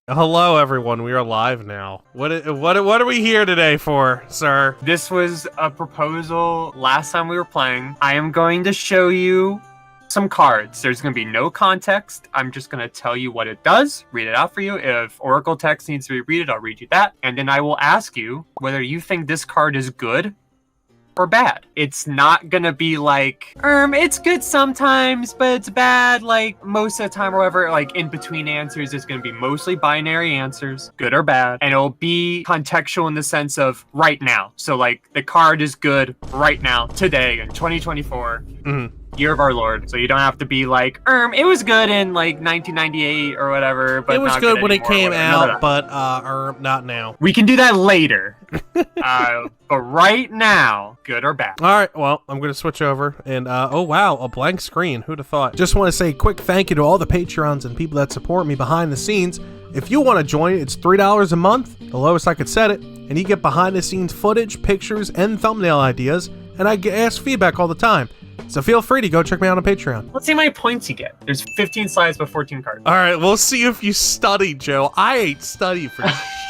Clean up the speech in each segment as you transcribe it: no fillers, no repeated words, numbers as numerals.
Hello, everyone. We are live now. What are we here today for, sir? This was a proposal last time we were playing. I am going to show you some cards. There's going to be no context. I'm just going to tell you what it does, read it out for you. If Oracle text needs to be read it, I'll read you that. And then I will ask you whether you think this card is good or bad. It's not gonna be like, it's good sometimes, but it's bad like most of the time or whatever. Like in between answers, it's gonna be mostly binary answers, good or bad. And it'll be contextual in the sense of right now. So like the card is good right now, today in 2024. Year of our Lord. So you don't have to be like, it was good in like 1998 or whatever, but It was not good when it anymore, came whatever. out, but not now. We can do that later. But right now, good or bad. All right, well, I'm going to switch over, and oh wow, a blank screen. Who'd have thought? Just want to say a quick thank you to all the Patreons and people that support me behind the scenes. If you want to join, it's $3 a month, the lowest I could set it, and you get behind the scenes footage, pictures, and thumbnail ideas, and I get asked feedback all the time. So feel free to go check me out on Patreon. Let's see how many points you get. There's 15 slides but 14 cards. All right, we'll see if you studied, Joe. I ain't studied for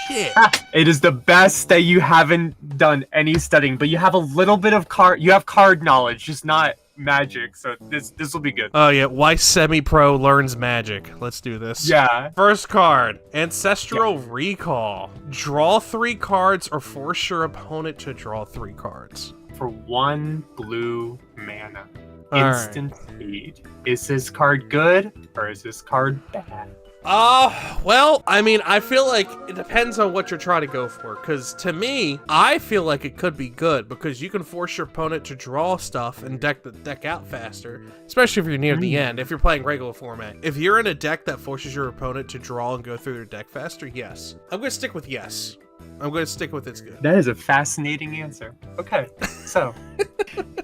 shit. It is the best that you haven't done any studying, but you have a little bit of you have card knowledge, just not magic. So this will be good. Oh yeah, Weiss Semi-Pro Learns magic. Let's do this. Yeah. First card, Ancestral Recall. Draw 3 cards or force your opponent to draw 3 cards. For 1 blue mana. All Instant speed. Is this card good or is this card bad? Well, I mean, I feel like it depends on what you're trying to go for, because to me, I feel like it could be good, because you can force your opponent to draw stuff and deck the deck out faster, especially if you're near the end, if you're playing regular format. If you're in a deck that forces your opponent to draw and go through their deck faster, yes. I'm going to stick with yes. I'm going to stick with it's good. That is a fascinating answer. Okay, so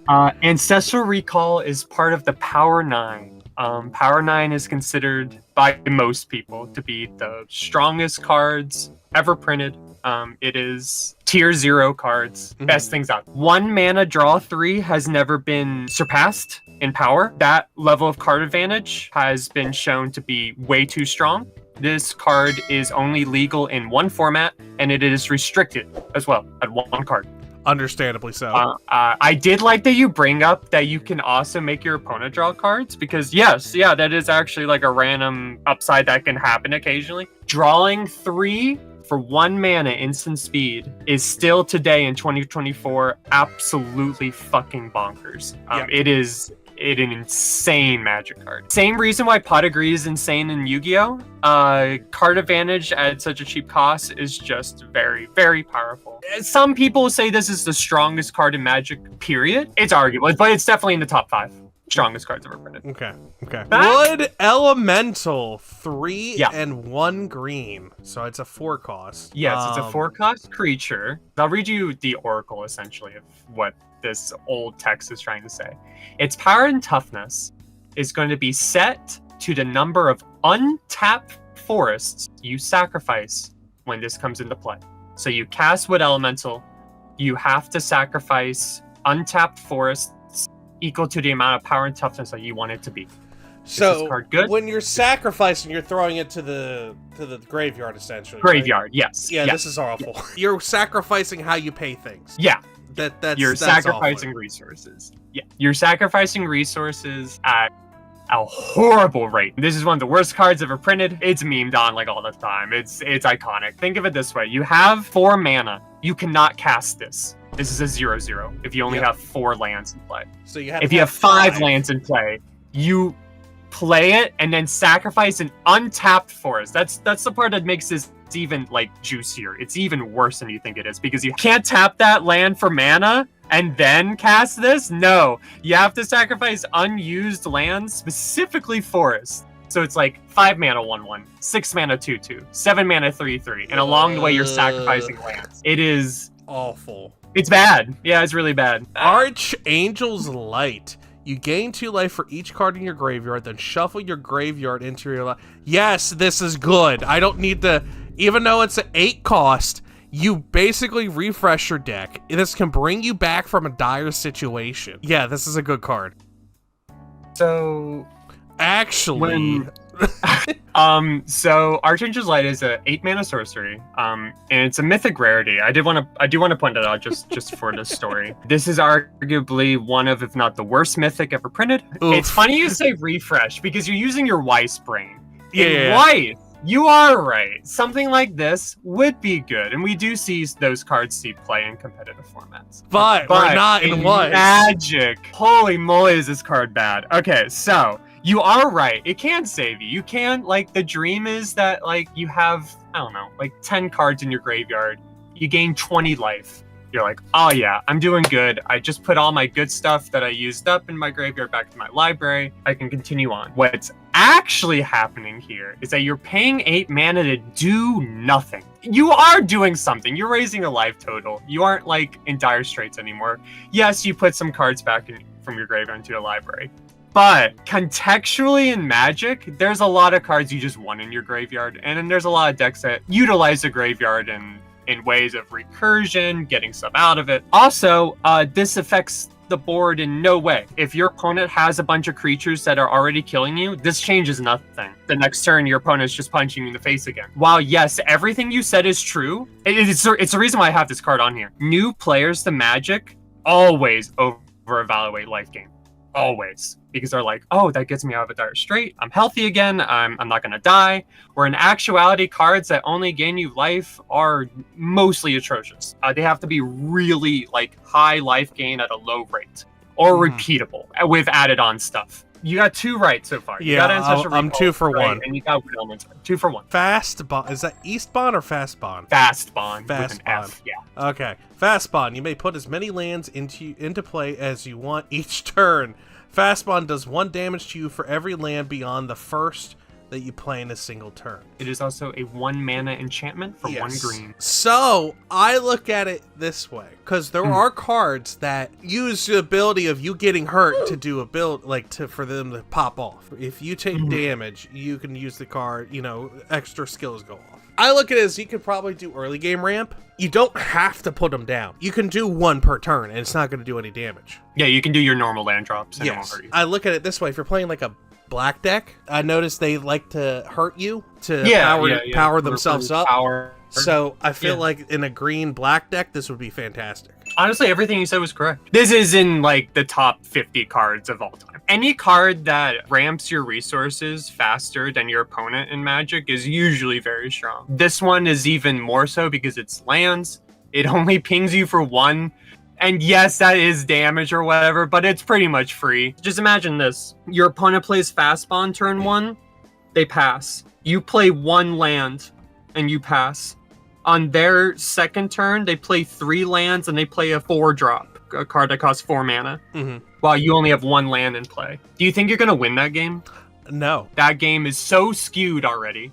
Ancestral Recall is part of the Power 9. Power 9 is considered by most people to be the strongest cards ever printed. It is tier 0 cards, best things out. 1 mana draw 3 has never been surpassed in power. That level of card advantage has been shown to be way too strong. This card is only legal in 1 format, and it is restricted as well at 1 card. Understandably so. I did like that you bring up that you can also make your opponent draw cards, because yeah, that is actually like a random upside that can happen occasionally. Drawing 3 for 1 mana instant speed is still today in 2024 absolutely fucking bonkers. It is an insane magic card. Same reason why Pot Agree is insane in Yu-Gi-Oh! Card advantage at such a cheap cost is just very, very powerful. Some people say this is the strongest card in Magic, period. It's arguable, but it's definitely in the top 5 strongest cards ever printed. Okay. Wood Elemental, 3 and 1 green. So it's a 4 cost. Yes, it's a 4 cost creature. I'll read you the oracle, essentially, of what this old text is trying to say. Its power and toughness is going to be set to the number of untapped forests you sacrifice when this comes into play. So you cast Wood Elemental, you have to sacrifice untapped forests equal to the amount of power and toughness that you want it to be. So is this card good? When you're sacrificing, you're throwing it to the graveyard, essentially. Graveyard, right? yes. Yeah, this is awful. Yeah. You're sacrificing how you pay things. Yeah. You're sacrificing resources. Yeah, you're sacrificing resources at a horrible rate. This is one of the worst cards ever printed. It's memed on like all the time. It's iconic. Think of it this way: you have 4 mana. You cannot cast this. This is a 0/0 if you only have 4 lands in play. So you have if you have 5 lands in play, you play it and then sacrifice an untapped forest. That's the part that makes this even like juicier. It's even worse than you think it is, because you can't tap that land for mana and then cast this. No, you have to sacrifice unused lands, specifically forests. So it's like 5 mana 1/1, 6 mana 2/2, 7 mana 3/3, and along the way you're sacrificing lands. It is awful. It's bad. Yeah, it's really bad. Archangel's Light. You gain 2 life for each card in your graveyard, then shuffle your graveyard into your life. Yes, this is good. I don't need to, even though it's an 8 cost, you basically refresh your deck. This can bring you back from a dire situation. Yeah, this is a good card. So actually, So Archangel's Light is a 8-mana sorcery. And it's a mythic rarity. I do want to point that out just for this story. This is arguably one of, if not the worst mythic ever printed. Oof. It's funny you say refresh because you're using your Weiss brain. Yeah. Weiss, you are right. Something like this would be good, and we do see those cards see play in competitive formats. But we're not in Weiss. Magic. Holy moly, is this card bad? Okay, so you are right. It can save you. You can, like, the dream is that, like, you have, I don't know, like 10 cards in your graveyard. You gain 20 life. You're like, oh yeah, I'm doing good. I just put all my good stuff that I used up in my graveyard back to my library. I can continue on. What's actually happening here is that you're paying 8 mana to do nothing. You are doing something. You're raising a life total. You aren't, like, in dire straits anymore. Yes, you put some cards back from your graveyard into your library. But contextually in Magic, there's a lot of cards you just want in your graveyard. And then there's a lot of decks that utilize the graveyard in ways of recursion, getting stuff out of it. Also, this affects the board in no way. If your opponent has a bunch of creatures that are already killing you, this changes nothing. The next turn, your opponent's just punching you in the face again. While yes, everything you said is true, it's the reason why I have this card on here. New players to Magic always over-evaluate life gain. Always. Because they're like, oh, that gets me out of a dire strait. I'm healthy again. I'm not going to die. Where in actuality, cards that only gain you life are mostly atrocious. They have to be really, like, high life gain at a low rate. Or repeatable with added on stuff. You got 2 right so far. You got Ancestral I'm Recall, 2 for right, 1. And you got Wood Elemental. 2 for 1. Fast Bond. Is that East Bond or Fast Bond? Fast Bond Fast with an Bond. F. Yeah. Okay. Fast Bond. You may put as many lands into play as you want each turn. Fast Bond does 1 damage to you for every land beyond the first that you play in a single turn. It is also a 1 mana enchantment for 1 green. So I look at it this way, because there are cards that use the ability of you getting hurt to do a build, like for them to pop off. If you take damage, you can use the card, extra skills go off. I look at it as you could probably do early game ramp. You don't have to put them down. You can do 1 per turn, and it's not going to do any damage. Yeah, you can do your normal land drops. And it won't hurt you. I look at it this way. If you're playing like a black deck, I notice they like to hurt you to power themselves up. So I feel like in a green black deck, this would be fantastic. Honestly, everything you said was correct. This is in, like, the top 50 cards of all time. Any card that ramps your resources faster than your opponent in Magic is usually very strong. This one is even more so because it's lands. It only pings you for 1. And yes, that is damage or whatever, but it's pretty much free. Just imagine this. Your opponent plays Fast Bond turn 1. They pass. You play 1 land and you pass. On their second turn, they play 3 lands and they play a 4-drop, a card that costs 4 mana, while you only have 1 land in play. Do you think you're going to win that game? No. That game is so skewed already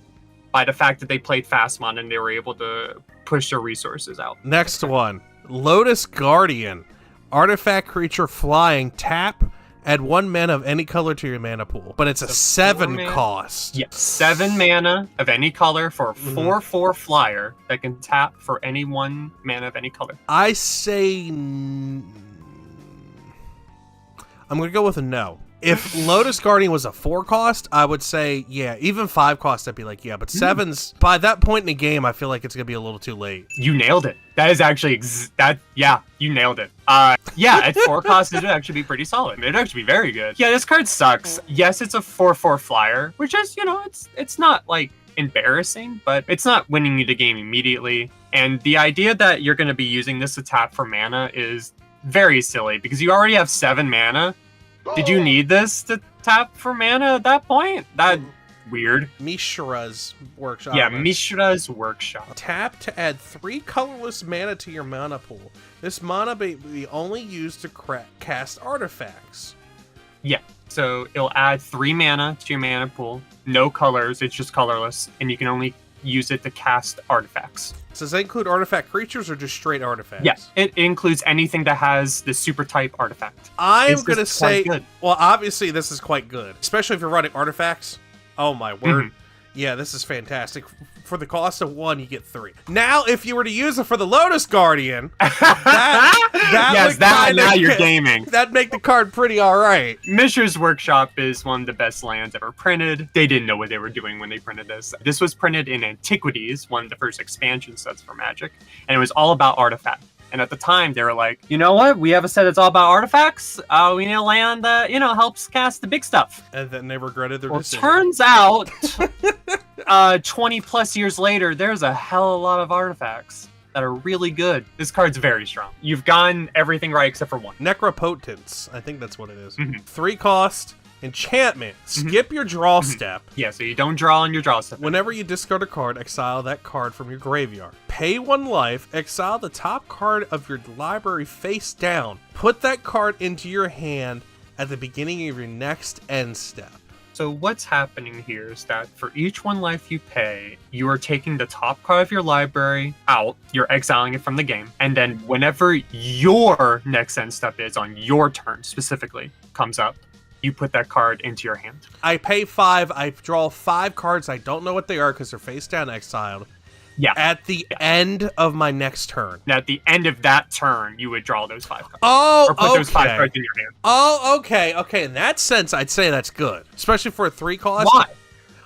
by the fact that they played Fast Bond and they were able to push their resources out. Next one. Lotus Guardian. Artifact creature flying. Tap. Add 1 mana of any color to your mana pool. But it's a 7 cost. Yes, 7 mana of any color for a 4/4 flyer that can tap for any 1 mana of any color. I say... I'm going to go with a no. If Lotus Guardian was a 4 cost, I would say, yeah. Even 5 cost, I'd be like, yeah. But 7's, by that point in the game, I feel like it's going to be a little too late. You nailed it. That is actually, you nailed it. Yeah, at 4 cost, it would actually be pretty solid. It'd actually be very good. Yeah, this card sucks. Yes, it's a 4/4 flyer, which is, it's not, like, embarrassing, but it's not winning you the game immediately. And the idea that you're going to be using this to tap for mana is very silly, because you already have 7 mana. Did you need this to tap for mana at that point? That's weird. Mishra's Workshop. Yeah, Mishra's Workshop. Tap to add 3 colorless mana to your mana pool. This mana may be only used to cast artifacts. Yeah, so it'll add 3 mana to your mana pool. No colors, it's just colorless, and you can only use it to cast artifacts. Does that include artifact creatures or just straight artifacts? Yes, it includes anything that has the super type artifact. I'm going to say, well, obviously this is quite good, especially if you're running artifacts. Oh my word. Yeah, this is fantastic. For the cost of 1, you get 3. Now, if you were to use it for the Lotus Guardian, now you're gaming. That'd make the card pretty alright. Mishra's Workshop is one of the best lands ever printed. They didn't know what they were doing when they printed this. This was printed in Antiquities, one of the first expansion sets for Magic, and it was all about artifact. And at the time, they were like, you know what? We have a set that's all about artifacts. We need a land that, helps cast the big stuff. And then they regretted their decision. Turns out, 20 plus years later, there's a hell of a lot of artifacts that are really good. This card's very strong. You've gotten everything right except for 1. Necropotence. I think that's what it is. 3 cost. Enchantment. Skip your draw step. Yeah, so you don't draw on your draw step. Whenever you discard a card, exile that card from your graveyard. Pay 1 life, exile the top card of your library face down. Put that card into your hand at the beginning of your next end step. So what's happening here is that for each 1 life you pay, you are taking the top card of your library out, you're exiling it from the game, and then whenever your next end step is on your turn specifically comes up, you put that card into your hand. I pay 5, I draw 5 cards, I don't know what they are because they're face down exiled. Yeah. At the end of my next turn. Now, at the end of that turn, you would draw those 5 cards. Oh, or put those 5 cards in your hand. Oh, okay. Okay, in that sense, I'd say that's good. Especially for a 3 cost. Why?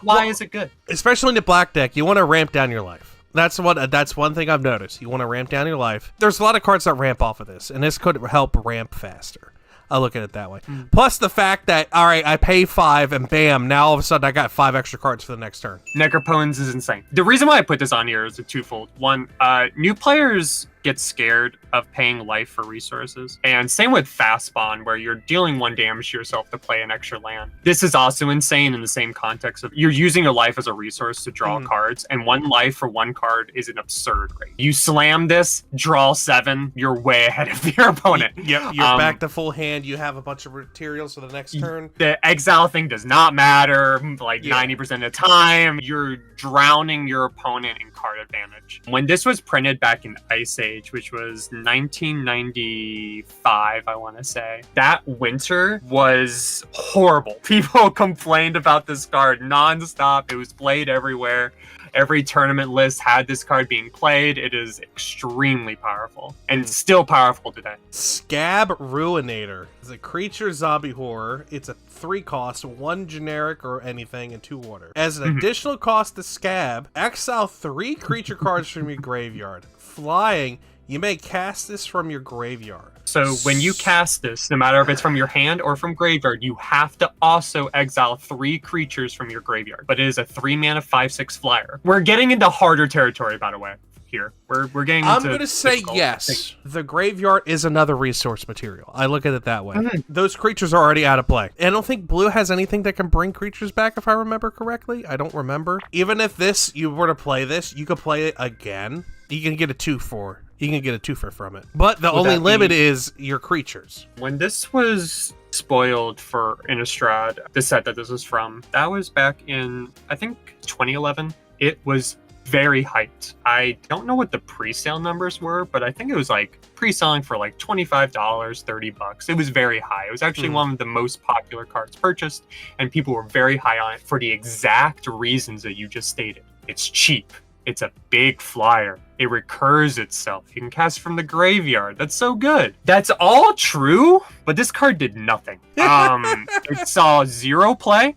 Why is it good? Especially in the black deck, you want to ramp down your life. That's one thing I've noticed. You want to ramp down your life. There's a lot of cards that ramp off of this, and this could help ramp faster. I look at it that way. Plus the fact that, all right, I pay 5 and bam, now all of a sudden I got 5 extra cards for the next turn. Necropotence is insane. The reason why I put this on here is a twofold. One, new players get scared of paying life for resources. And same with fast spawn, where you're dealing 1 damage to yourself to play an extra land. This is also insane in the same context of you're using your life as a resource to draw cards, and 1 life for 1 card is an absurd rate. You slam this, draw 7, you're way ahead of your opponent. Yep, you're back to full hand, you have a bunch of materials for the next turn. The exile thing does not matter, like 90% of the time. You're drowning your opponent in card advantage. When this was printed back in Ice Age, which was 1995, I want to say, that winter was horrible. People complained about this card nonstop. It was played everywhere. Every tournament list had this card being played. It is extremely powerful and still powerful today. Scab Ruinator is a creature zombie horror. It's a 3 cost, 1 generic or anything, and 2 water. As an additional cost to Scab, exile 3 creature cards from your graveyard. Flying, you may cast this from your graveyard. So when you cast this, no matter if it's from your hand or from graveyard, you have to also exile 3 creatures from your graveyard. But it is a 3 mana 5/6 flyer. We're getting into harder territory, by the way. Here, we're getting. I'm gonna say yes. The graveyard is another resource material. I look at it that way. Those creatures are already out of play. And I don't think blue has anything that can bring creatures back, if I remember correctly. I don't remember. Even if you were to play this, you could play it again. You can get a 2/4. You can get a 2/4 from it. But the only limit is your creatures. When this was spoiled for Innistrad, the set that this was from, that was back in, I think, 2011. It was very hyped. I don't know what the pre-sale numbers were, but I think it was like pre-selling for like $25, $30. It was very high. It was actually one of the most popular cards purchased, and people were very high on it for the exact reasons that you just stated. It's cheap. It's a big flyer. It recurs itself. You can cast from the graveyard. That's so good. That's all true, but this card did nothing. It saw 0 play.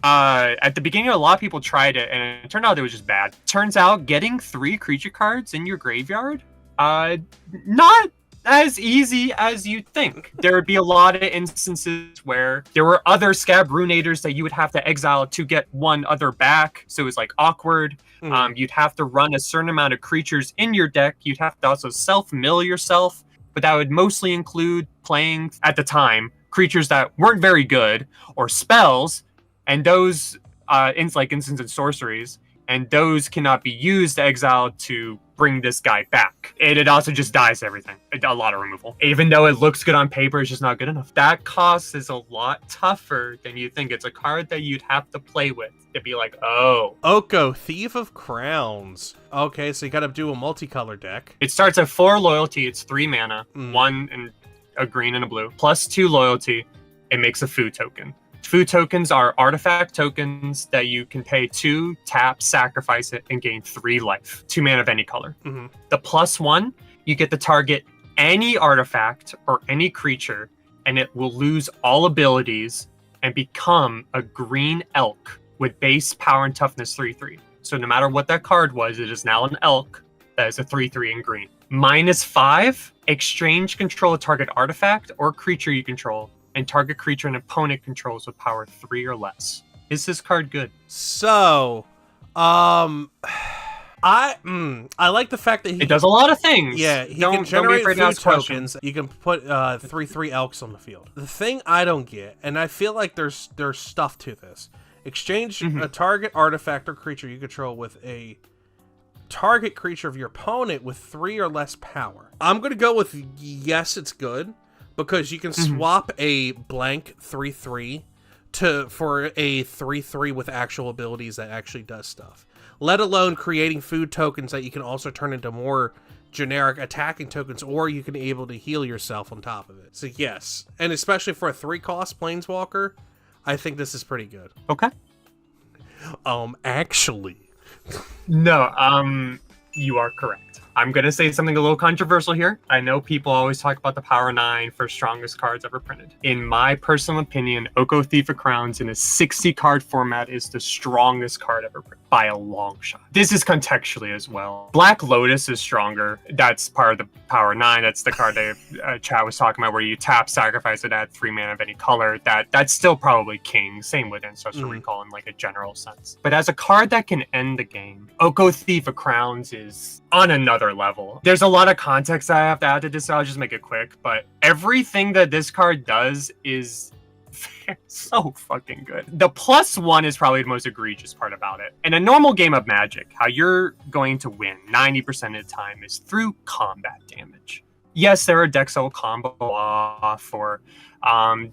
At the beginning, a lot of people tried it, and it turned out it was just bad. Turns out getting 3 creature cards in your graveyard, not as easy as you'd think. There would be a lot of instances where there were other Scab Ruinators that you would have to exile to get 1 other back, so it was like awkward. You'd have to run a certain amount of creatures in your deck. You'd have to also self-mill yourself, but that would mostly include playing, at the time, creatures that weren't very good, or spells, and those, like instants and sorceries, and those cannot be used to exile to bring this guy back. It also just dies everything. A lot of removal. Even though it looks good on paper, it's just not good enough. That cost is a lot tougher than you think. It's a card that you'd have to play with to be like, oh. Oko, Thief of Crowns. Okay, so you gotta do a multicolor deck. It starts at 4 loyalty. It's 3 mana, 1 and a green and a blue. Plus 2 loyalty. It makes a food token. Food tokens are artifact tokens that you can pay 2, tap, sacrifice it, and gain 3 life. 2 mana of any color. Mm-hmm. The +1, you get to target any artifact or any creature, and it will lose all abilities and become a green elk with base power and toughness 3/3. So no matter what that card was, it is now an elk that is a 3/3 in green. -5, exchange control a target artifact or creature you control, and target creature an opponent controls with power 3 or less. Is this card good? So, I like the fact that it does a lot of things. Yeah, he can generate food tokens. You can put 3/3 elks on the field. The thing I don't get, and I feel like there's stuff to this. Exchange a target artifact or creature you control with a target creature of your opponent with 3 or less power. I'm gonna go with yes, it's good, because you can swap a blank 3/3 for a 3/3 with actual abilities that actually does stuff. Let alone creating food tokens that you can also turn into more generic attacking tokens, or you can be able to heal yourself on top of it. So yes, and especially for a 3-cost planeswalker, I think this is pretty good. Okay. Actually. No, you are correct. I'm going to say something a little controversial here. I know people always talk about the Power 9 for strongest cards ever printed. In my personal opinion, Oko Thief of Crowns in a 60-card format is the strongest card ever printed by a long shot. This is contextually as well. Black Lotus is stronger. That's part of the Power 9. That's the card that Chad was talking about, where you tap, sacrifice it, add 3 mana of any color. That's still probably king. Same with Ancestral Recall in like a general sense. But as a card that can end the game, Oko Thief of Crowns is on another level. There's a lot of context I have to add to this, so I'll just make it quick. But everything that this card does is so fucking good. The +1 is probably the most egregious part about it. In a normal game of Magic, how you're going to win 90% of the time is through combat damage. Yes, there are decks that will combo off or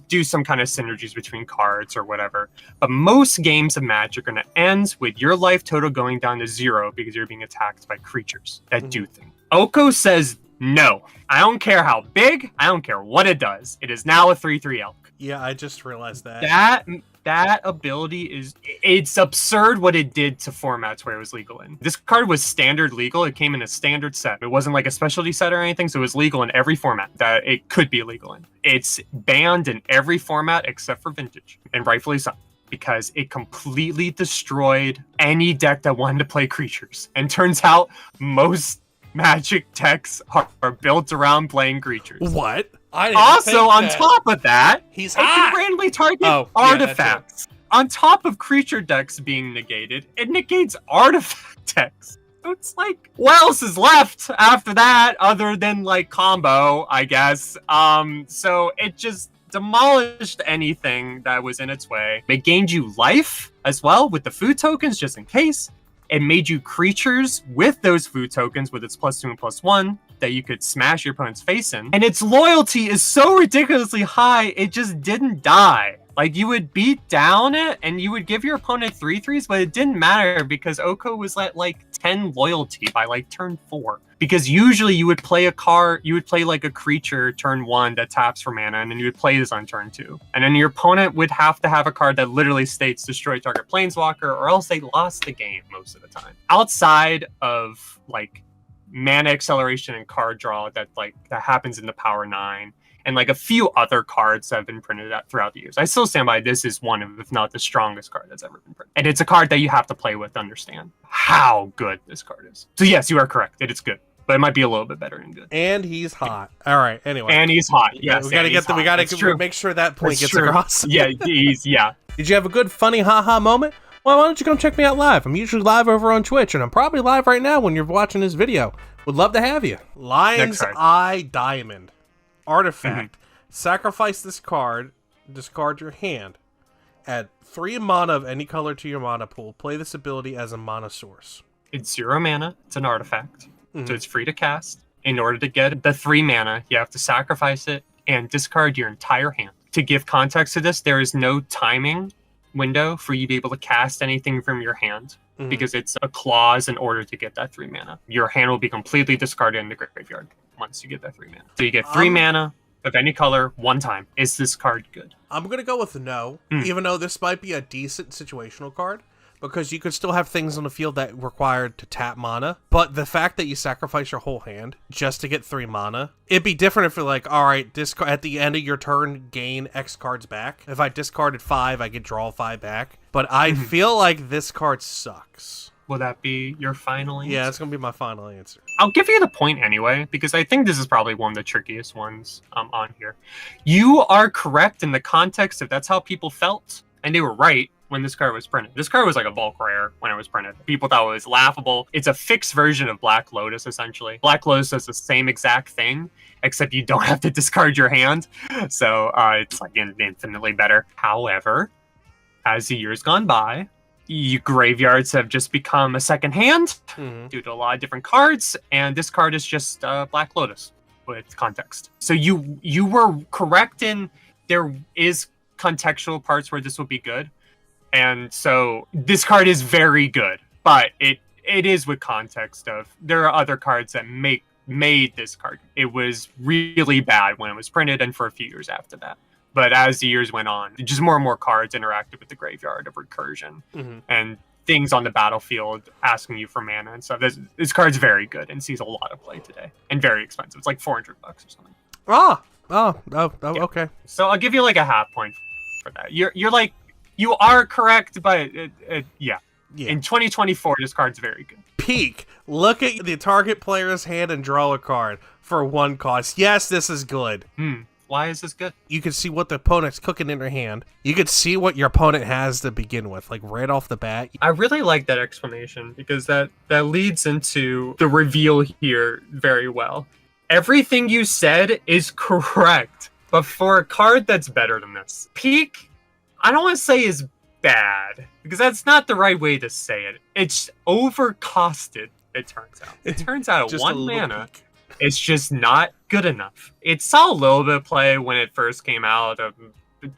do some kind of synergies between cards or whatever. But most games of Magic are going to end with your life total going down to 0 because you're being attacked by creatures that do things. Oko says, no, I don't care how big, I don't care what it does. It is now a 3/3 elk. Yeah, I just realized that. That ability it's absurd what it did to formats where it was legal in. This card was standard legal. It came in a standard set. It wasn't like a specialty set or anything, so it was legal in every format that it could be legal in. It's banned in every format except for Vintage, and rightfully so, because it completely destroyed any deck that wanted to play creatures. And turns out most Magic decks are built around playing creatures. What? Also, on top of that, it can randomly target artifacts. On top of creature decks being negated, it negates artifact decks. So it's like, what else is left after that other than like combo, I guess? So it just demolished anything that was in its way. It gained you life as well with the food tokens, just in case. It made you creatures with those food tokens with its +2 and +1 that you could smash your opponent's face in. And its loyalty is so ridiculously high, it just didn't die. Like, you would beat down it and you would give your opponent 3/3s, but it didn't matter because Oko was at like 10 loyalty by like turn 4. Because usually you would play like a creature turn 1 that taps for mana, and then you would play this on turn 2. And then your opponent would have to have a card that literally states destroy target planeswalker, or else they lost the game most of the time. Outside of like mana acceleration and card draw that happens in the Power 9, and like a few other cards that have been printed out throughout the years, I still stand by this is one of, if not the strongest card that's ever been printed. And it's a card that you have to play with to understand how good this card is. So yes, you are correct. It is good, but it might be a little bit better than good. And he's hot. All right. Anyway. And he's hot. Yes. We gotta make sure that point gets across. Yeah. Yeah. Did you have a good, funny, haha moment? Well, why don't you come check me out live? I'm usually live over on Twitch, and I'm probably live right now when you're watching this video. Would love to have you. Lion's Eye Diamond. Artifact. Sacrifice this card. Discard your hand. Add 3 mana of any color to your mana pool. Play this ability as a mana source. It's 0 mana. It's an artifact. So it's free to cast. In order to get the 3 mana, you have to sacrifice it and discard your entire hand. To give context to this, there is no timing window for you to be able to cast anything from your hand, because it's a clause in order to get that 3 mana. Your hand will be completely discarded in the graveyard once you get that 3 mana. So you get 3 mana, of any color one time. Is this card good? I'm going to go with no, even though this might be a decent situational card, because you could still have things on the field that required to tap mana. But the fact that you sacrifice your whole hand just to get 3 mana, it'd be different if you're like, all right, discard at the end of your turn, gain X cards back. If I discarded 5, I could draw 5 back. But I feel like this card sucks. Will that be your final answer? Yeah, it's going to be my final answer. I'll give you the point anyway, because I think this is probably one of the trickiest ones on here. You are correct in the context of that's how people felt, and they were right when this card was printed. This card was like a bulk rare when it was printed. People thought it was laughable. It's a fixed version of Black Lotus, essentially. Black Lotus does the same exact thing, except you don't have to discard your hand, so it's like infinitely better. However, as the years gone by, graveyards have just become a second hand due to a lot of different cards, and this card is just Black Lotus with context. So you were correct in there is contextual parts where this will be good, and so this card is very good, but it is with context of there are other cards that made this card. It was really bad when it was printed and for a few years after that. But as the years went on, just more and more cards interacted with the graveyard of recursion and things on the battlefield asking you for mana and stuff. This card's very good and sees a lot of play today, and very expensive. It's like $400 or something. Yeah. Okay. So I'll give you like a half point for that. You're like, you are correct, but yeah. In 2024, this card's very good. Peak. Look at the target player's hand and draw a card for 1 cost. Yes, this is good. Why is this good? You can see what the opponent's cooking in their hand. You can see what your opponent has to begin with, like right off the bat. I really like that explanation because that leads into the reveal here very well. Everything you said is correct, but for a card that's better than this, Peak, I don't want to say is bad because that's not the right way to say it. It's overcosted, it turns out. It turns out 1 mana. Peak. It's just not good enough. It saw a little bit of play when it first came out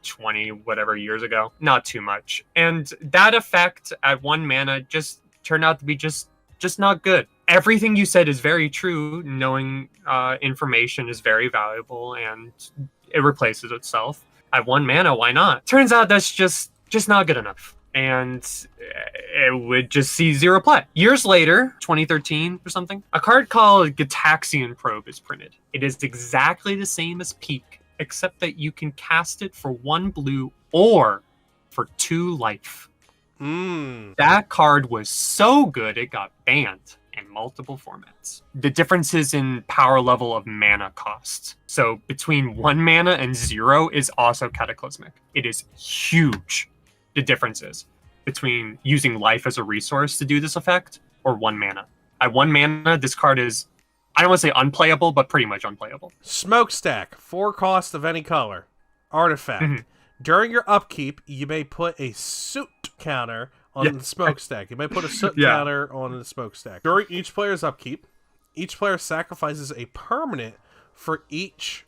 20 whatever years ago. Not too much. And that effect at 1 mana just turned out to be just not good. Everything you said is very true. Knowing information is very valuable and it replaces itself. At 1 mana, why not? Turns out that's just not good enough. And it would just see 0 play. Years later, 2013 or something, a card called Gitaxian Probe is printed. It is exactly the same as Peak, except that you can cast it for 1 blue or for 2 life. That card was so good it got banned in multiple formats. The differences in power level of mana cost. So between 1 mana and 0 is also cataclysmic. It is huge. The differences between using life as a resource to do this effect or 1 mana. At 1 mana, this card is, I don't want to say unplayable, but pretty much unplayable. Smokestack, 4 cost of any color. Artifact. During your upkeep, you may put a soot counter on the smokestack. You may put a soot counter on the smokestack. During each player's upkeep, each player sacrifices a permanent for each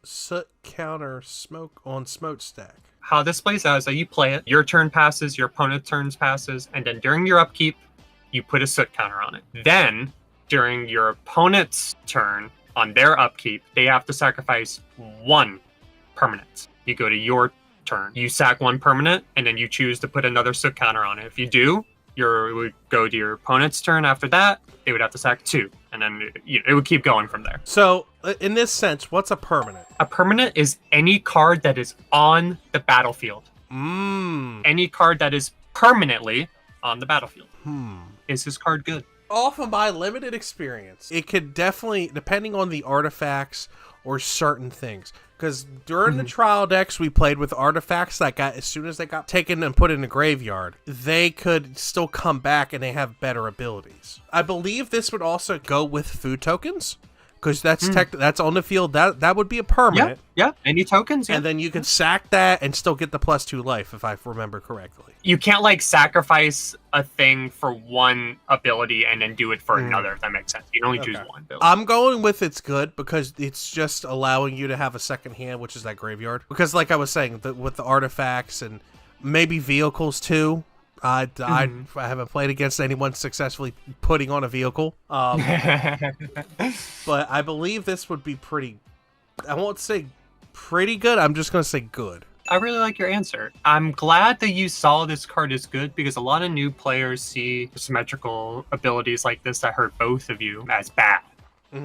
soot counter smoke on smokestack. How this plays out is that you play it, your turn passes, your opponent's turn passes, and then during your upkeep, you put a soot counter on it. Then, during your opponent's turn, on their upkeep, they have to sacrifice 1 permanent. You go to your turn, you sack 1 permanent, and then you choose to put another soot counter on it. If you do, it would go to your opponent's turn. After that, they would have to sack 2, and then it would keep going from there. So, in this sense, what's a permanent? A permanent is any card that is on the battlefield. Any card that is permanently on the battlefield. Is this card good? Off of my limited experience, it could definitely, depending on the artifacts or certain things. Because during the trial decks, we played with artifacts that got, as soon as they got taken and put in the graveyard, they could still come back and they have better abilities. I believe this would also go with food tokens. Because that's on the field. That would be a permanent. Yeah. Any tokens? Yeah. And then you can sack that and still get the +2 life, if I remember correctly. You can't like sacrifice a thing for 1 ability and then do it for another, if that makes sense. You can only choose 1 ability. I'm going with it's good because it's just allowing you to have a second hand, which is that graveyard. Because like I was saying, with the artifacts and maybe vehicles too. I haven't played against anyone successfully putting on a vehicle. But I believe this would be pretty, I won't say pretty good. I'm just gonna say good. I really like your answer. I'm glad that you saw this card as good because a lot of new players see symmetrical abilities like this that hurt both of you as bad.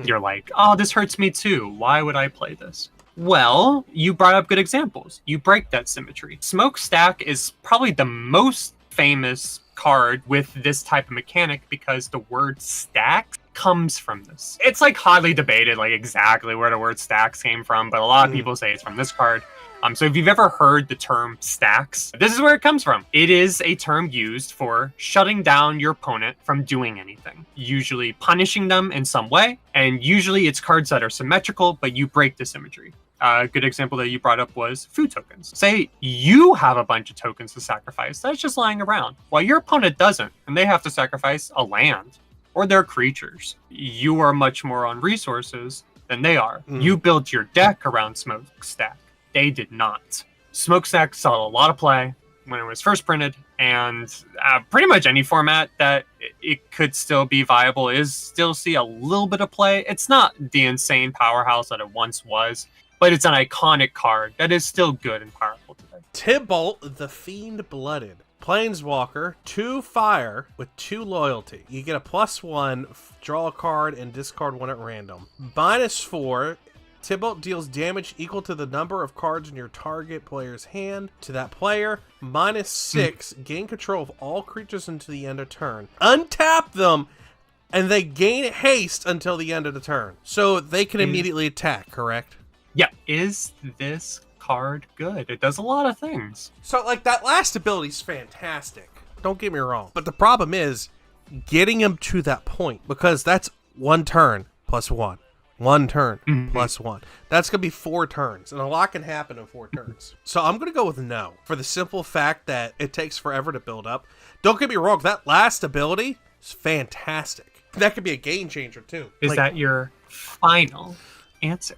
You're like, oh, this hurts me too. Why would I play this? Well, you brought up good examples. You break that symmetry. Smokestack is probably the most famous card with this type of mechanic because the word stack comes from this. It's like hotly debated, like exactly where the word stacks came from, but a lot of people say it's from this card. So if you've ever heard the term stacks, this is where it comes from. It is a term used for shutting down your opponent from doing anything, usually punishing them in some way, and usually it's cards that are symmetrical, but you break the symmetry. A good example that you brought up was food tokens. Say you have a bunch of tokens to sacrifice that's just lying around, while your opponent doesn't, and they have to sacrifice a land or their creatures. You are much more on resources than they are. You built your deck around Smokestack. They did not. Smokestack saw a lot of play when it was first printed, and pretty much any format that it could still be viable is still see a little bit of play. It's not the insane powerhouse that it once was, but it's an iconic card that is still good and powerful today. Tybalt the Fiend Blooded. Planeswalker, 2 fire with 2 loyalty. You get a +1, draw a card, and discard one at random. -4, Tybalt deals damage equal to the number of cards in your target player's hand to that player. -6, gain control of all creatures until the end of turn. Untap them, and they gain haste until the end of the turn. So they can immediately attack, correct? Yeah. Is this card good? It does a lot of things. So, like, that last ability is fantastic. Don't get me wrong. But the problem is getting him to that point, because that's 1 turn +1. 1 turn +1. That's going to be 4 turns, and a lot can happen in 4 turns. So I'm going to go with no, for the simple fact that it takes forever to build up. Don't get me wrong, that last ability is fantastic. That could be a game changer, too. Is that your final answer?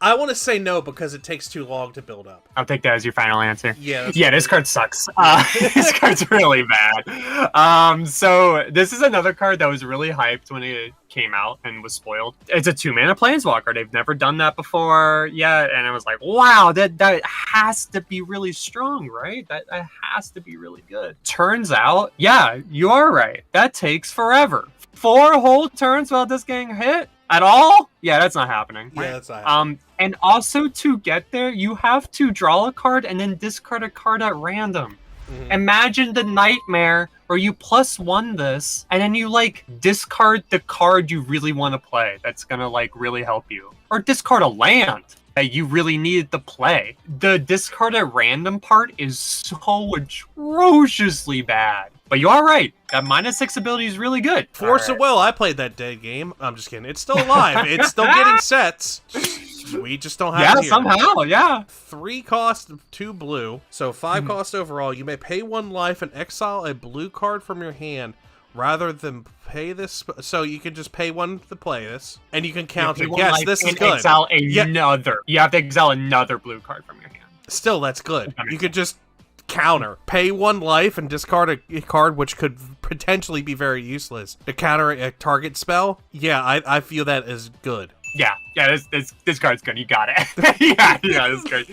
I want to say no because it takes too long to build up. I'll take that as your final answer. Yeah. Yeah, this card sucks. This card's really bad. So this is another card that was really hyped when it came out and was spoiled. It's a 2-mana Planeswalker. They've never done that before yet, and I was like, wow, that has to be really strong, right? That has to be really good. Turns out, yeah, you are right. That takes forever. 4 whole turns without this getting hit at all? Yeah, that's not happening. Yeah, that's not happening. And also to get there, you have to draw a card and then discard a card at random. Imagine the nightmare where you +1 this, and then you like discard the card you really want to play that's gonna like really help you. Or discard a land that you really needed to play. The discard at random part is so atrociously bad. But you are right. That -6 ability is really good. Force of Will, I played that dead game. I'm just kidding. It's still alive. It's still getting sets. We just don't have it here. Somehow, yeah. 3 cost, 2 blue. So 5 cost overall. You may pay 1 life and exile a blue card from your hand rather than pay this. So you can just pay 1 to play this, and you can counter. Yes, this is good. Exile another. You have to exile another blue card from your hand. Still, that's good. You could just counter. Pay 1 life and discard a card which could potentially be very useless to counter a target spell. Yeah, I feel that is good. Yeah, this card's good. You got it. yeah, this card.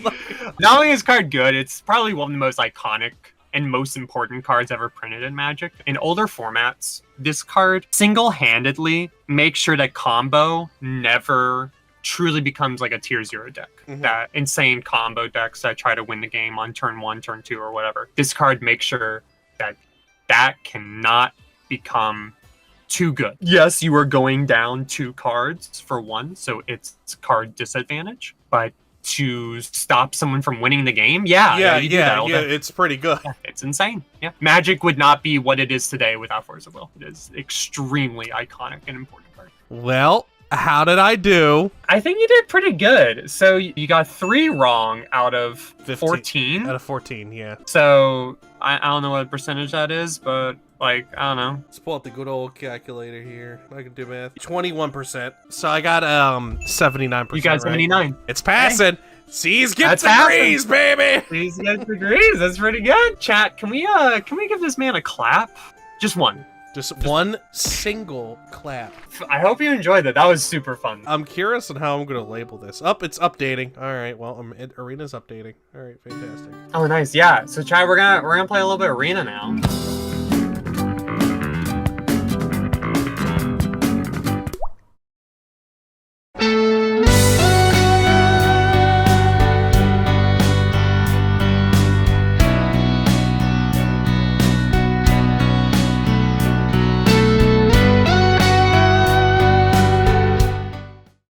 Not only is card good, it's probably one of the most iconic and most important cards ever printed in Magic. In older formats, this card single-handedly makes sure that combo never truly becomes like a tier 0 deck. That insane combo decks that try to win the game on turn 1, turn 2, or whatever. This card makes sure that that cannot become too good. Yes, you are going down 2 cards for 1, so it's card disadvantage. But to stop someone from winning the game, you do that all day. It's pretty good. Yeah, it's insane. Yeah, Magic would not be what it is today without Force of Will. It is extremely iconic and important card. Well, how did I do? I think you did pretty good. So you got 3 wrong out of 14. Out of 14, yeah. So I don't know what percentage that is, but like, I don't know. Let's pull out the good old calculator here. I can do math. 21%. So I got 79%. You got 79. Right? It's passing. Okay. C's get degrees, baby. C's get degrees. That's pretty good. Chat, can we give this man a clap? Just one. Just one single clap. I hope you enjoyed that. That was super fun. I'm curious on how I'm gonna label this. It's updating. All right, well, arena's updating. All right, fantastic. Oh, nice. Yeah. So, Chad, we're gonna play a little bit of Arena now.